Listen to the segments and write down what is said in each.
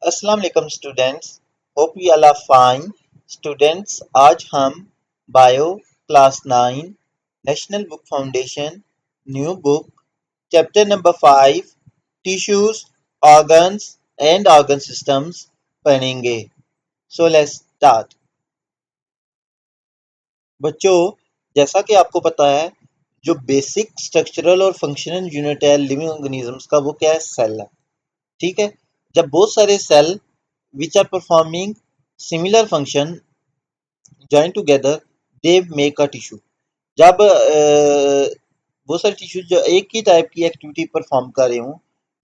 अस्सलाम वालेकुम students, hope you all are fine. Students, आज हम bio class 9 national book foundation new book chapter number 5 tissues, organs and organ systems पढ़ेंगे। So let's start. बच्चों, जैसा कि आपको पता है, जो बेसिक स्ट्रक्चरल और फंक्शनल यूनिट है लिविंग ऑर्गेनिजम्स का, वो क्या है? सेल है। ठीक है। जब बहुत सारे cell which are performing similar function join together they make a tissue। जब वो सारे टिश्यू जो एक ही टाइप की एक्टिविटी परफॉर्म कर रहे हों,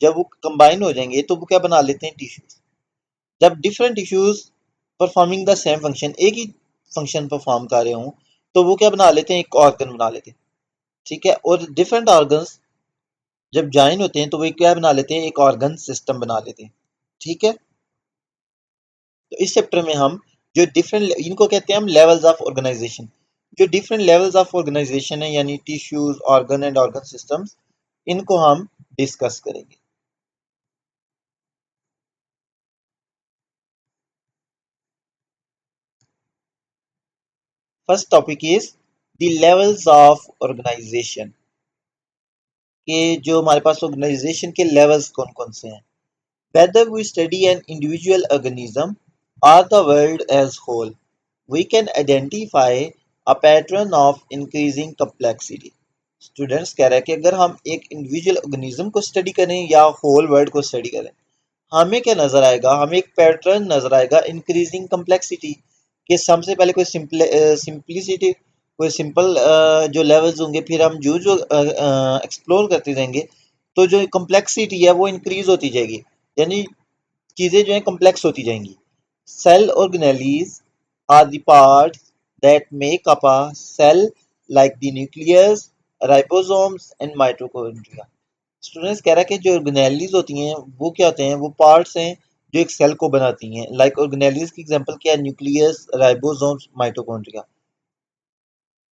जब वो कंबाइन हो जाएंगे तो वो क्या बना लेते हैं? टिश्यूज। जब different tissues performing the same function, एक ही फंक्शन परफॉर्म कर रहे हों, तो वो क्या बना लेते हैं? एक ऑर्गन बना लेते हैं। ठीक है। और डिफरेंट ऑर्गन्स जब ज्वाइन होते हैं तो वो क्या बना लेते हैं? एक ऑर्गन सिस्टम बना लेते हैं। ठीक है। तो इस चैप्टर में हम जो डिफरेंट, इनको कहते हैं हम लेवल्स ऑफ ऑर्गेनाइजेशन, जो डिफरेंट लेवल्स ऑफ ऑर्गेनाइजेशन है यानी tissues, organ and organ systems, इनको हम डिस्कस करेंगे। First topic is the levels of organisation, के जो हमारे पास ऑर्गेनाइजेशन के लेवल्स कौन कौन से हैं। Whether we study an individual organism or the world as whole, we can identify a pattern of increasing complexity। Students कह रहे हैं कि अगर हम एक इंडिविजुअल ऑर्गेनिज्म को स्टडी करें या होल वर्ल्ड को स्टडी करें, हमें क्या नजर आएगा? हमें एक पैटर्न नजर आएगा इंक्रीजिंग कम्प्लेक्सिटी के। सबसे पहले कोई सिंपलिसिटी, कोई सिंपल जो लेवल्स होंगे, फिर हम जो जो एक्सप्लोर करते जाएंगे तो जो कम्प्लेक्सिटी है वो इंक्रीज होती जाएगी, यानी चीजें जो है कम्प्लेक्स होती जाएंगी। Cell organelles are the parts that make up a cell like the nucleus, ribosomes and mitochondria. Students कह रहा है कि जो ऑर्गेनेलीज होती हैं वो क्या होते हैं? वो पार्ट्स हैं जो एक सेल को बनाती हैं। लाइक ऑर्गेनेलीज की एग्जांपल क्या है? Nucleus, ribosomes, mitochondria.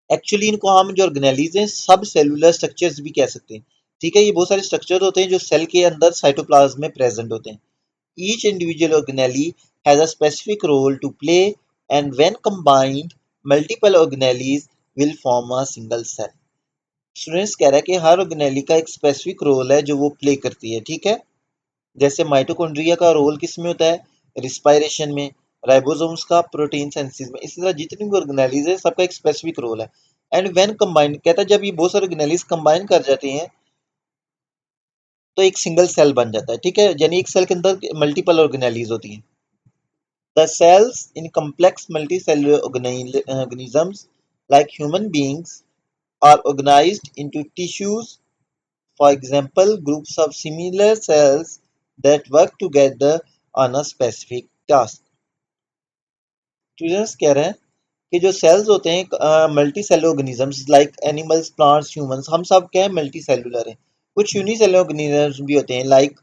एक्चुअली इनको हम जो ऑर्गेनेलीज हैं सब सेलुलर स्ट्रक्चर्स भी कह सकते हैं। ठीक है। ये बहुत सारे स्ट्रक्चर होते हैं जो सेल के अंदर साइटोप्लाज्म में प्रेजेंट होते हैं। Each individual organelle has a specific role to play, and when combined, multiple organelles will form a single cell। Students कह रहा है कि हर ऑर्गेनेली का एक स्पेसिफिक रोल है जो वो प्ले करती है। ठीक है। जैसे माइटोकॉन्ड्रिया का रोल किस में होता है? रिस्पायरेशन में। राइबोसोम्स का प्रोटीन सिंथेसिस में। इसी तरह जितनी भी ऑर्गेनेलीज है सबका एक स्पेसिफिक रोल है। एंड व्हेन कंबाइंड, कहता है जब ये बहुत सारे ऑर्गेनेलीज कंबाइन कर जाती हैं तो एक सिंगल सेल बन जाता है। ठीक है। यानी एक सेल के अंदर मल्टीपल ऑर्गेनेलीज होती हैं। The cells in complex multicellular organisms like human beings are organized into tissues, for example, groups of similar cells that work together on a specific task। Students कह रहे हैं कि जो सेल्स होते हैं multi cellular organisms like animals, plants, humans, हम सब क्या है? मल्टी सेलुलर हैं। कुछ यूनिसेलुलर ऑर्गेनिजम्स भी होते हैं लाइक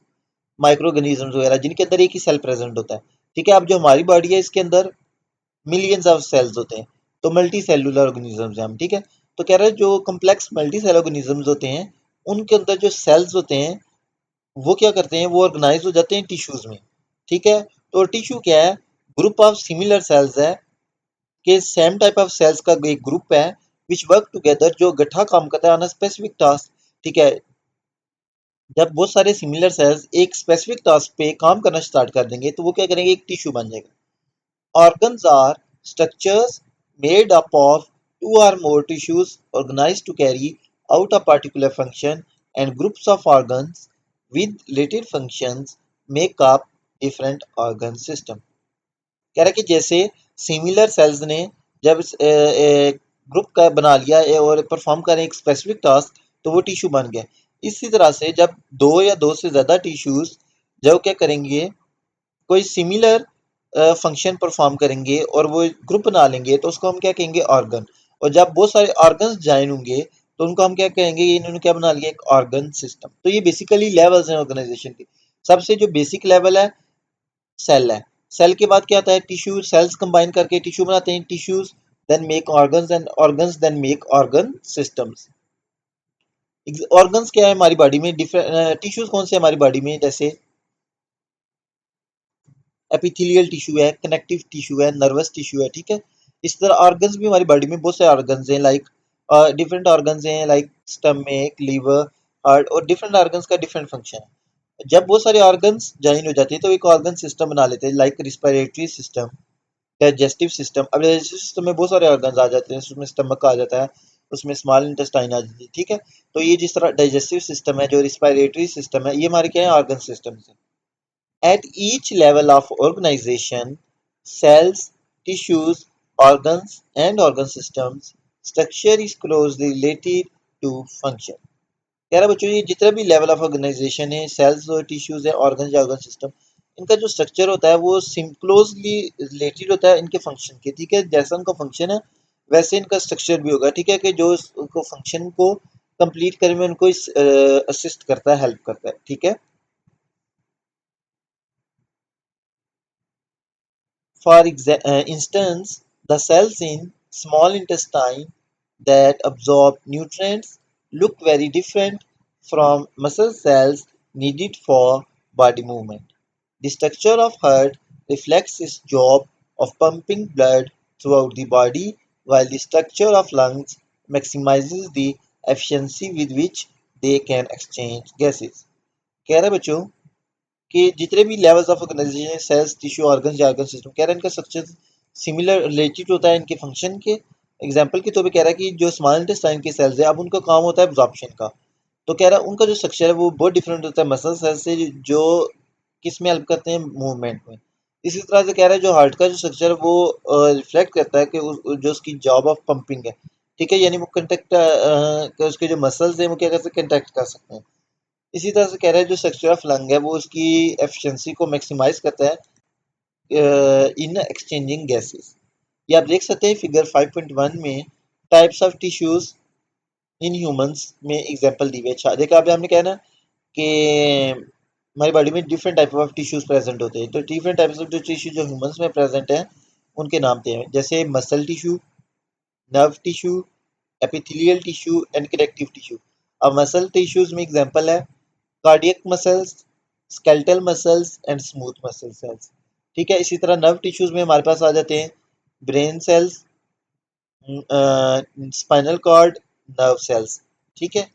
माइक्रो ऑर्गेनिजम्स वगैरह, जिनके अंदर एक ही सेल प्रेजेंट होता है। ठीक है। अब जो हमारी बॉडी है इसके अंदर मिलियंस ऑफ सेल्स होते हैं, तो मल्टी सेलुलर ऑर्गेनिजम्स हैं हम। ठीक है। तो कह रहे हैं जो कम्प्लेक्स मल्टी सेलुलर ऑर्गेनिजम्स होते हैं उनके अंदर जो सेल्स होते हैं वो क्या करते हैं? वो ऑर्गेनाइज हो जाते हैं टिश्यूज में। ठीक है। तो टिश्यू क्या है? ग्रुप ऑफ सिमिलर सेल्स है, कि सेम टाइप ऑफ सेल्स का एक ग्रुप है विच वर्क टुगेदर, जो इकट्ठा काम करता है ऑन अ स्पेसिफिक टास्क। ठीक है। जब बहुत सारे सिमिलर सेल्स एक स्पेसिफिक टास्क पे काम करना स्टार्ट कर देंगे तो वो क्या करेंगे? एक टिश्यू बन जाएगा। Organs are structures made up of two or more tissues organized to carry out a particular function, and groups of organs with related functions make up different organ system। कह रहा है कि जैसे सिमिलर सेल्स ने जब group का बना लिया और परफॉर्म करें एक स्पेसिफिक टास्क तो वो टिश्यू बन गया। इसी तरह से जब दो या दो से ज्यादा टिश्यूज जब क्या करेंगे? कोई सिमिलर फंक्शन परफॉर्म करेंगे और वो ग्रुप बना लेंगे तो उसको हम क्या कहेंगे? ऑर्गन। और जब बहुत सारे ऑर्गन्स ज्वाइन होंगे तो उनको हम क्या कहेंगे? ये इन्होंने क्या बना लिया? एक ऑर्गन सिस्टम। तो ये बेसिकली लेवल्स हैं ऑर्गेनाइजेशन के। सबसे जो बेसिक लेवल है सेल है। सेल के बाद क्या आता है? टिश्यू। सेल्स कंबाइन करके टिश्यू बनाते हैं। Tissues then make organs and organs then make organ systems. Organs क्या है हमारी बॉडी में? डिफरेंट टिश्यूज कौन से हमारी बॉडी में? जैसे एपिथेलियल टिश्यू है, कनेक्टिव टिश्यू है, नर्वस टिश्यू है, ठीक है। इस तरह ऑर्गन्स भी हमारी बॉडी में बहुत सारे ऑर्गन्स हैं, लाइक डिफरेंट ऑर्गन्स हैं, लाइक स्टमक, लीवर, हार्ट, और डिफरेंट ऑर्गन्स का डिफरेंट फंक्शन है। जब बहुत सारे ऑर्गन्स ज्वाइन हो जाते हैं तो एक ऑर्गन सिस्टम बना लेते हैं, like respiratory system, digestive system. अब डाइजेस्टिव सिस्टम में बहुत सारे ऑर्गन्स आ जाते हैं, उसमें स्टमक आ जाता है, उसमें स्मॉल इंटेस्टाइन आ जाती है, ठीक है। तो ये जिस तरह डाइजेस्टिव सिस्टम है, जो रिस्पिरेटरी सिस्टम है, ये हमारे क्या है, ऑर्गन सिस्टम है। At each level of organization, cells, tissues, organs, and organ systems, structure is closely related to function. कह रहा बच्चों, ये जितना भी लेवल ऑफ ऑर्गेनाइजेशन है, सेल्स और टिश्यूज है, ऑर्गन या ऑर्गन सिस्टम, इनका जो स्ट्रक्चर होता है वो क्लोजली रिलेटेड होता है इनके फंक्शन के, ठीक है। जैसा उनका फंक्शन है वैसे इनका स्ट्रक्चर भी होगा, ठीक है, कि जो उनको फंक्शन को कंप्लीट करने में उनको असिस्ट करता है, हेल्प करता है, ठीक है। For instance, the cells in small intestine that absorb nutrients look very different from muscle cells needed for body movement. The structure of heart reflects its job of pumping blood throughout the body, while the structure of lungs maximizes the efficiency with which they can exchange gases. कह रहे बच्चों कि जितने भी levels of organisation, cells, tissue, organs या organ system, कह रहा है इनका स्ट्रक्चर सिमिलर रिलेटेड होता है इनके फंक्शन के। एग्जांपल के तौर पे कह रहा है कि जो स्मॉल इंटेस्टाइन के सेल्स है, अब उनका काम होता है एब्जॉर्प्शन का। तो कह रहा है उनका जो स्ट्रक्चर है वो बहुत डिफरेंट होता है मसल सेल से, जो किस में हेल्प करते हैं, मूवमेंट में। इसी तरह से कह रहा है जो हार्ट का जो स्ट्रक्चर है वो रिफ्लेक्ट करता है कि जो उसकी जॉब ऑफ पंपिंग है, ठीक है, यानी वो कंटेक्ट उसके जो मसल्स हैं वो क्या कर सकते हैं, कंटेक्ट कर सकते हैं। इसी तरह से कह रहा है जो स्ट्रक्चर ऑफ लंग है वो उसकी एफिशिएंसी को मैक्सिमाइज करता है इन एक्सचेंजिंग गैसेस। ये आप देख सकते हैं फिगर 5.1 में, types of tissues in humans में एग्जांपल दी हुई है। अच्छा देखा, अभी हमने कहा ना कि हमारी बॉडी में different type of tissues present होते हैं, तो डिफरेंट टाइप्स ऑफ जो टिश्यू जो ह्यूमंस में प्रेजेंट है उनके नाम थे, जैसे muscle tissue, nerve tissue, epithelial tissue and connective tissue. अब मसल टिश्यूज में एग्जांपल है cardiac muscles, skeletal muscles and smooth muscle cells, ठीक है। इसी तरह नर्व टिश्यूज में हमारे पास आ जाते हैं brain cells, spinal cord, nerve cells, ठीक है।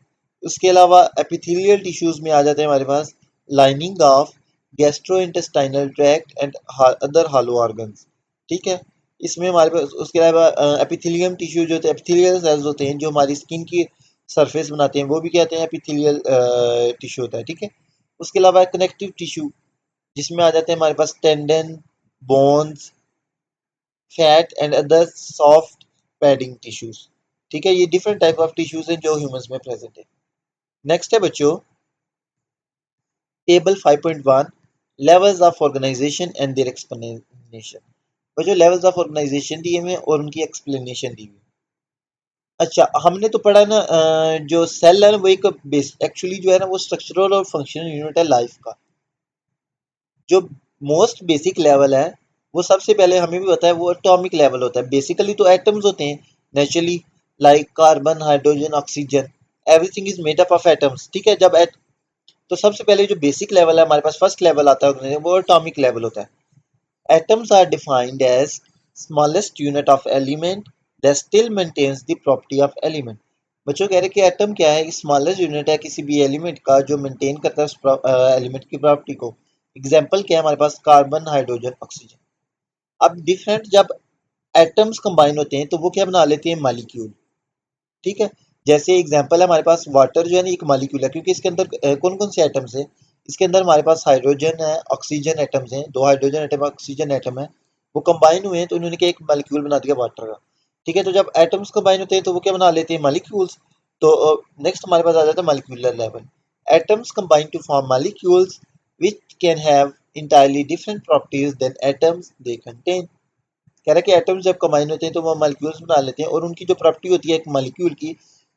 उसके अलावा एपिथेलियल टिश्यूज में आ जाते हैं हमारे पास lining of gastrointestinal tract and other hollow organs, ठीक है। इसमें हमारे पास उसके अलावा एपिथेलियम टिश्यू जो होते हैं, एपिथेलियल सेल्स होते हैं जो हमारी स्किन की सरफेस बनाते हैं, वो भी कहते हैं एपिथेलियल टिश्यू होता है, ठीक है। उसके अलावा कनेक्टिव टिश्यू जिसमें आ जाते हैं हमारे पास tendon, bones, fat and other soft padding tissues, ठीक है। ये डिफरेंट टाइप ऑफ टिश्यूज हैं जो ह्यूमंस में प्रेजेंट है। नेक्स्ट है बच्चों table 5.1, levels of organisation and their explanation. बच्चों लेवल्स ऑफ ऑर्गेनाइजेशन दिए हुए हैं और उनकी एक्सप्लेनेशन दी हुई है। अच्छा हमने तो पढ़ा ना जो सेल है ना वो एक बेस एक्चुअली जो है ना वो स्ट्रक्चरल और फंक्शनल यूनिट है लाइफ का। जो मोस्ट बेसिक लेवल है वो सबसे पहले हमें भी पता है वो एटॉमिक लेवल होता है। बेसिकली तो एटम्स होते हैं naturally, like carbon, hydrogen, oxygen, everything is made up of atoms, ठीक है। तो सबसे पहले जो बेसिक लेवल है हमारे पास, फर्स्ट लेवल आता है वो एटॉमिक लेवल होता है। Atoms are defined as smallest unit of element that still maintains the property of element. बच्चों कह रहे हैं कि एटम क्या है, स्मॉलेस्ट यूनिट है किसी भी एलिमेंट का जो मेंटेन करता है उस एलिमेंट की प्रॉपर्टी को। एग्जाम्पल क्या है हमारे पास, कार्बन, हाइड्रोजन, ऑक्सीजन। अब डिफरेंट जब एटम्स कंबाइन होते हैं तो वो क्या बना लेते हैं, मालिक्यूल, ठीक है। जैसे एग्जांपल है हमारे पास वाटर जो है ना एक मालिक्यूल है, क्योंकि इसके अंदर कौन कौन से एटम्स हैं, इसके अंदर हमारे पास हाइड्रोजन है, ऑक्सीजन एटम्स हैं, दो हाइड्रोजन एटम ऑक्सीजन एटम है, वो कंबाइन हुए हैं तो उन्होंने क्या एक मालिक्यूल बना दिया वाटर का, ठीक है। तो जब एटम्स कंबाइन होते हैं तो वो क्या बना लेते हैं, मालिक्यूल्स। तो नेक्स्ट हमारे पास आ जाता है molecular level. Atoms combine to form molecules which can have entirely different properties than atoms they contain। कह रहा है कि एटम्स जब कंबाइन होते हैं तो वो मॉलिक्यूल्स बना लेते हैं और उनकी जो प्रॉपर्टी होती है एक मॉलिक्यूल की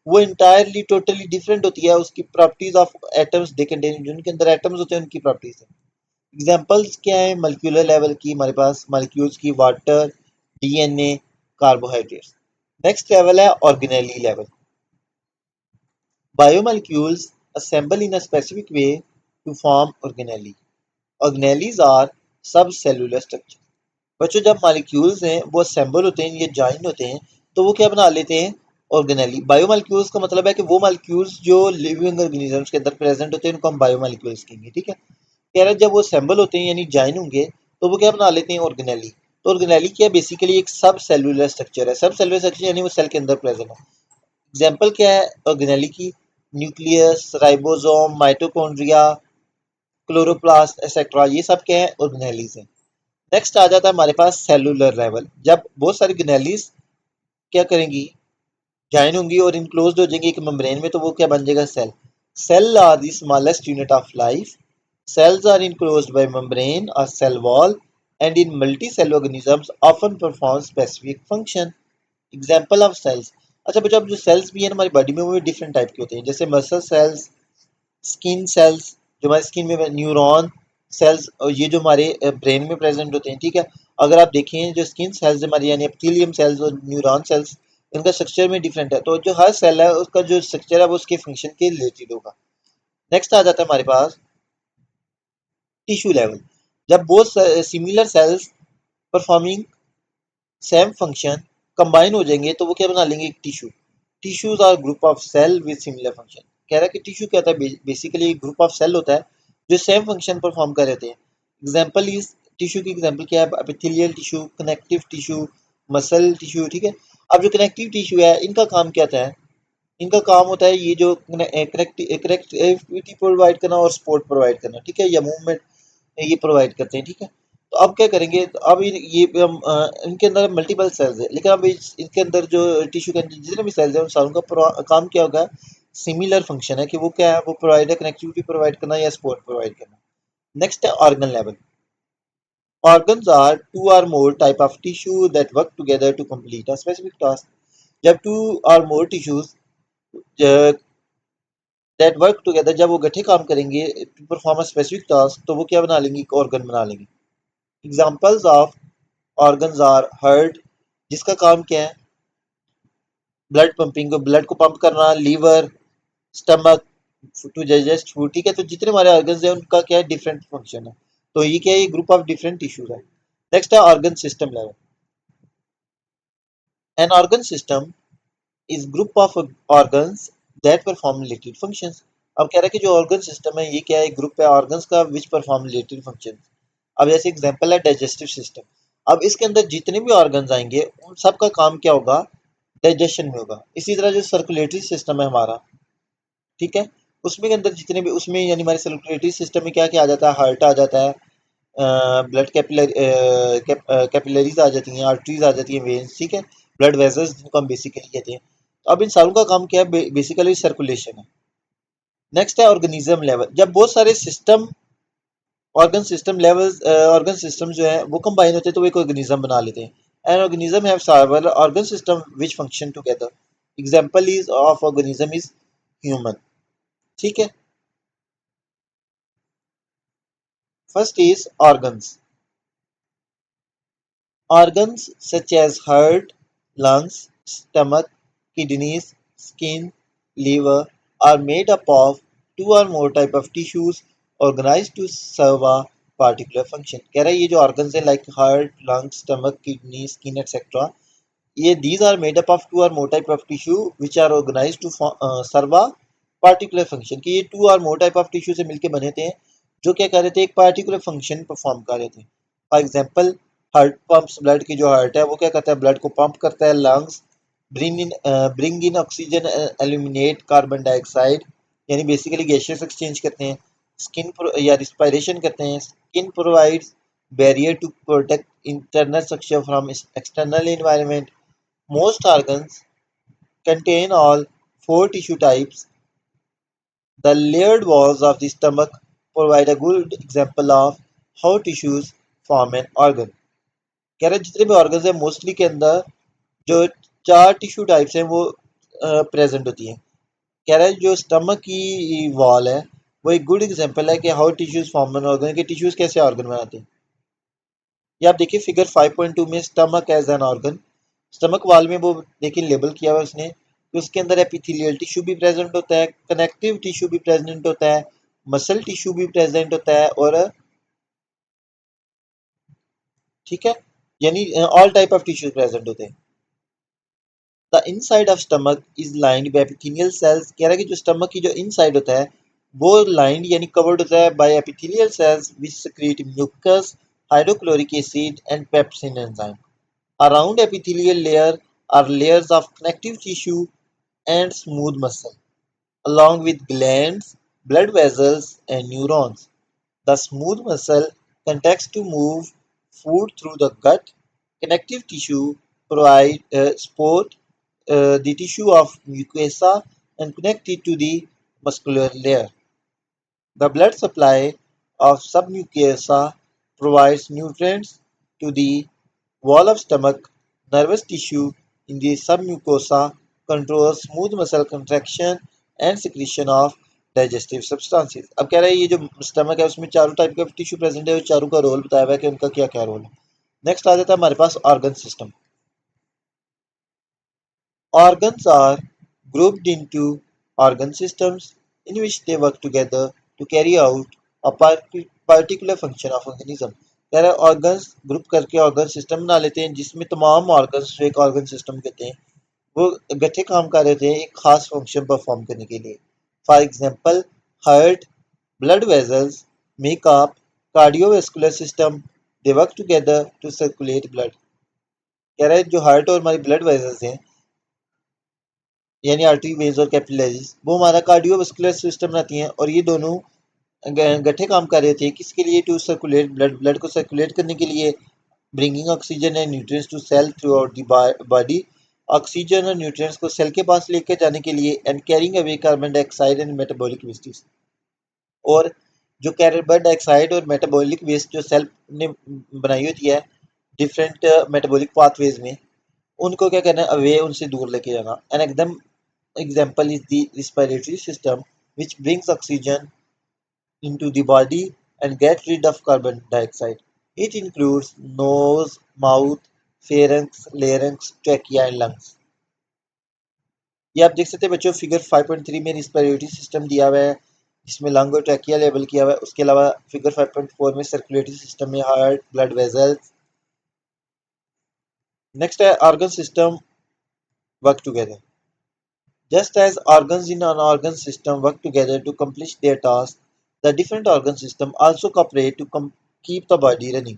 वो इंटायरली टोटली डिफरेंट होती है उसकी properties of atoms they contain, जिनके अंदर एटम्स होते हैं उनकी प्रॉपर्टीज है। एग्जांपल्स क्या है मॉलिक्यूलर लेवल की, हमारे पास मॉलिक्यूल्स की water, DNA, carbohydrates. Next level है organelle level. Biomolecules assemble in a specific way to form organelles. Organelles are सब सेलुलर स्ट्रक्चर। बच्चों जब मॉलिक्यूल्स हैं वो असेंबल होते हैं या ज्वाइन होते हैं तो वो क्या बना लेते हैं, ऑर्गेनेली। बायोमॉलिक्यूल्स का मतलब है कि वो मॉलिक्यूल्स जो लिविंग ऑर्गेनिजम्स के अंदर प्रेजेंट होते हैं उनको हम बायोमॉलिक्यूल्स कहेंगे, ठीक है। कह रहा है जब वो असेंबल होते हैं यानी ज्वाइन होंगे तो वो क्या बना लेते हैं, ऑर्गेनेली। तो ऑर्गेनेली क्या, बेसिकली एक सब सेलुलर स्ट्रक्चर है। सब सेलुलर स्ट्रक्चर यानी वो सेल के अंदर प्रेजेंट है। एग्जाम्पल क्या है ऑर्गेनेली की, nucleus, ribosome, mitochondria, chloroplast etcetera, ये सब क्या है, ऑर्गेनेलीज हैं। नेक्स्ट आ जाता है हमारे पास सेलुलर लेवल। जब बहुत सारी ऑर्गेनेलीज क्या करेंगी, ज्वाइन होंगी और इनक्लोज्ड हो जाएंगी एक मेम्ब्रेन में, तो वो क्या बन जाएगा, cell. Cell are the smallest unit of life. Cells are enclosed by membrane or cell wall and in multicellular organisms often perform specific function. Example of cells। अच्छा बच्चों, अब जो सेल्स भी है ना हमारी बॉडी में वो भी डिफरेंट टाइप के होते हैं, जैसे मसल सेल्स, स्किन सेल्स, जो हमारे स्किन में, न्यूरॉन सेल्स, और ये जो हमारे ब्रेन में प्रेजेंट होते हैं, ठीक है। अगर आप देखें जो स्किन सेल्स हमारी यानी एपिथेलियम सेल्स और न्यूरॉन सेल्स, इनका स्ट्रक्चर में डिफरेंट है। तो जो हर सेल है उसका जो स्ट्रक्चर है वो उसके फंक्शन के रिलेटेड होगा। नेक्स्ट आ जाता है हमारे पास टिश्यू लेवल। जब both similar cells performing same function combine हो जाएंगे तो वो क्या बना लेंगे, एक tissue. Tissues are group of cell with similar function. कह रहा है कि टिश्यू क्या होता है, बेसिकली एक ग्रुप ऑफ सेल होता है जो सेम फंक्शन परफॉर्म कर रहे थे। एग्जाम्पल इज, टिश्यू की एग्जाम्पल क्या है, epithelial tissue, connective tissue, muscle tissue, ठीक है। अब जो कनेक्टिव टिश्यू है इनका काम क्या होता है, इनका काम होता है ये जो कनेक्टिविटी प्रोवाइड करना और सपोर्ट प्रोवाइड करना, ठीक है, या मूवमेंट ये प्रोवाइड करते हैं, ठीक है। तो अब क्या करेंगे, तो अब ये हम इनके अंदर मल्टीपल सेल्स है, लेकिन अब इनके अंदर जो टिश्यू के अंदर जितने भी सेल्स हैं उन सारों का काम क्या होगा, सिमिलर फंक्शन है कि वो क्या है, वो प्रोवाइड है कनेक्टिविटी प्रोवाइड करना या सपोर्ट प्रोवाइड करना। नेक्स्ट है organ level. Organs are two or more type of tissue that work together to complete a specific task. जब two or more tissues that work together, जब वो गठे काम करेंगे to perform a specific task, तो वो क्या बना लेंगे, एक organ बना लेंगे। Examples of organs are heart, जिसका काम क्या है, ब्लड पंपिंग, ब्लड को पंप करना, liver, stomach to digest food, ठीक है। तो जितने हमारे ऑर्गन्स हैं उनका क्या है, डिफरेंट फंक्शन है। तो ये क्या है, ग्रुप ऑफ डिफरेंट टिश्यूज है। नेक्स्ट है organ system level. An organ system is group of organs that perform related functions. अब कह रहा है कि जो ऑर्गन सिस्टम है ये क्या है, ग्रुप है ऑर्गन्स का विच परफॉर्म रिलेटेड फंक्शंस। अब जैसे एग्जांपल है डाइजेस्टिव सिस्टम। अब इसके अंदर जितने भी ऑर्गन्स आएंगे उन सब का काम क्या होगा, डाइजेशन में होगा। इसी तरह जो सर्कुलेटरी सिस्टम है हमारा, ठीक है, उसमें के अंदर जितने भी उसमें यानी हमारे सर्कुलेटरी सिस्टम में क्या क्या आ जाता है, हार्ट आ जाता है, ब्लड कैपिलरीज आ जाती हैं, आर्टरीज आ जाती हैं, वेन्स, ठीक है, ब्लड वेजल्स जिनको हम बेसिकली कहते हैं। तो अब इन सारों का काम क्या है, बेसिकली सर्कुलेशन है। नेक्स्ट है ऑर्गेनिज्म लेवल। जब बहुत सारे system, organ system level, organ system जो है वो कंबाइन होते हैं तो वो एक ऑर्गेनिज्म बना लेते हैं। An organism have several organ system which function together. Example is of organism is human, ठीक है। First is organs. Organs such as heart, lungs, stomach, kidneys, skin, liver are made up of two or more type of tissues organized to serve a particular function। कह रहा है ये जो organs है like heart, lungs, stomach, kidney, skin etc. ये these are made up of two or more type of tissue which are organized to serve a particular function। कि ये two or more type of tissue से मिलके बने थे जो क्या कर रहे थे, एक particular function perform कर रहे थे। For example heart pumps blood की, जो हार्ट है वो क्या करता है, ब्लड को पंप करता है। Lungs bring in oxygen, eliminate carbon dioxide, यानी बेसिकली गैसेस एक्सचेंज करते हैं। स्किन या रिस्पायरेशन करते हैं। Skin provides barrier to protect internal structure from external environment. Most organs contain all four tissue types. The layered walls of the stomach provide a good example of how tissues form an organ। कह रहे हैं जितने भी organs हैं mostly के अंदर जो चार टिश्यू टाइप्स हैं वो प्रेजेंट होती हैं। कह रहा है जो स्टमक की वॉल है वो एक गुड एग्जांपल है कि how tissues form an organ, के टिश्यूज कैसे ऑर्गन बनाते हैं। ये आप देखिए फिगर 5.2 में stomach as an organ. Stomach wall में वो देखिए लेबल किया हुआ है उसने, तो उसके अंदर एपिथेलियल टिश्यू भी प्रेजेंट होता है, कनेक्टिव टिश्यू भी प्रेजेंट होता है, मसल टिश्यू भी प्रेजेंट होता है और ठीक है, यानी all type of tissues present होते हैं। The inside of stomach is lined by epithelial sales. कह रहा है कि जो स्टमक की जो इनसाइड होता है वो लाइंड यानी कवर्ड होता है by epithelial cells which secrete mucus, hydrochloric acid and pepsin enzyme. Around epithelial layer are layers of connective tissue and smooth muscle, along with glands, blood vessels, and neurons. The smooth muscle contacts to move food through the gut. Connective tissue provide support the tissue of mucosa and connect it to the muscular layer. The blood supply of submucosa provides nutrients to the wall of stomach. Nervous tissue in the submucosa controls smooth muscle contraction and secretion of digestive substances. अब कह रहा है ये जो stomach है उसमें चारों type का टिश्यू प्रेजेंट है और चारों का रोल बताया हुआ है कि उनका क्या क्या रोल है। नेक्स्ट आ जाता है हमारे पास organ system. Organs are grouped into organ systems in which they work together to carry out a particular function of organism. कह रहा है ऑर्गन्स ग्रुप करके ऑर्गन सिस्टम बना लेते हैं जिसमें तमाम ऑर्गन्स जो एक ऑर्गन सिस्टम कहते हैं वो इकट्ठे काम कर रहे थे एक खास फंक्शन परफॉर्म करने के लिए। For example heart, blood vessels make up cardiovascular system, they work together to circulate blood. कह रहा है जो हार्ट और हमारी ब्लड वेसल्स हैं यानी आर्टरी वेन्स और कैपिलरीज वो हमारा कार्डियोवास्कुलर सिस्टम बनाती हैं और ये दोनों गठे काम कर रहे थे किसके लिए टू सर्कुलेट ब्लड, ब्लड को सर्कुलेट करने के लिए, bringing oxygen and nutrients to cell throughout the body, oxygen और न्यूट्रिएंट्स को सेल के पास लेकर जाने के लिए and carrying away carbon dioxide and metabolic wastage. और जो कार्बन डाइऑक्साइड और मेटाबॉलिक वेस्ट जो सेल ने बनाई होती है डिफरेंट मेटाबॉलिक पाथवेज में उनको क्या करना है अवे उनसे दूर लेके जाना। एन एकदम example is the respiratory system, which brings oxygen into the body and gets rid of carbon dioxide. It includes nose, mouth, pharynx, larynx, trachea and lungs. ये आप देख सकते हैं बच्चों फिगर 5.3 में रिस्पिरेटरी सिस्टम दिया हुआ है जिसमें लंग और ट्रैकिया लेबल किया हुआ है। उसके अलावा फिगर 5.4 में सर्कुलेटरी सिस्टम में हार्ट, ब्लड वेसल्स। नेक्स्ट है organ system work together. Just as organs in an organ system work together to accomplish their tasks, the different organ system also cooperate to keep the body running.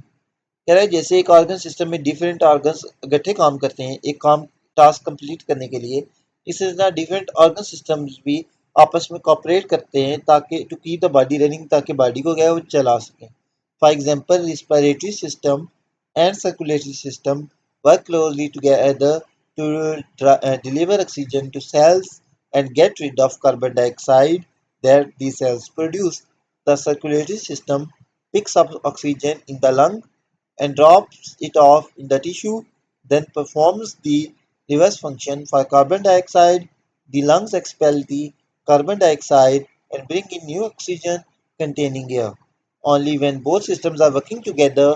कह रहा है जैसे एक organ system में different organs इकट्ठे काम करते हैं एक काम टास्क कंप्लीट करने के लिए, इसी तरह डिफरेंट ऑर्गन सिस्टम्स भी आपस में कॉपरेट करते हैं ताकि to keep the body running ताकि बॉडी को क्या है वो चला सकें। For example respiratory system and circulatory system work closely together to deliver oxygen to cells and get rid of carbon dioxide that these cells produce. The circulatory system picks up oxygen in the lung and drops it off in the tissue, then performs the reverse function for carbon dioxide. The lungs expel the carbon dioxide and bring in new oxygen containing air. Only when both systems are working together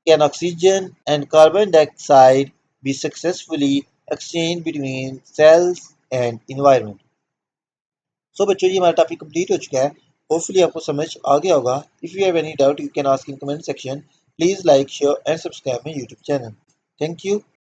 can oxygen and carbon dioxide be successfully exchanged between cells and environment. So बच्चों ये हमारा topic complete हो चुका है। Hopefully आपको समझ आ गया होगा। If you have any doubt you can ask in comment section. Please like share and subscribe my YouTube channel. Thank you.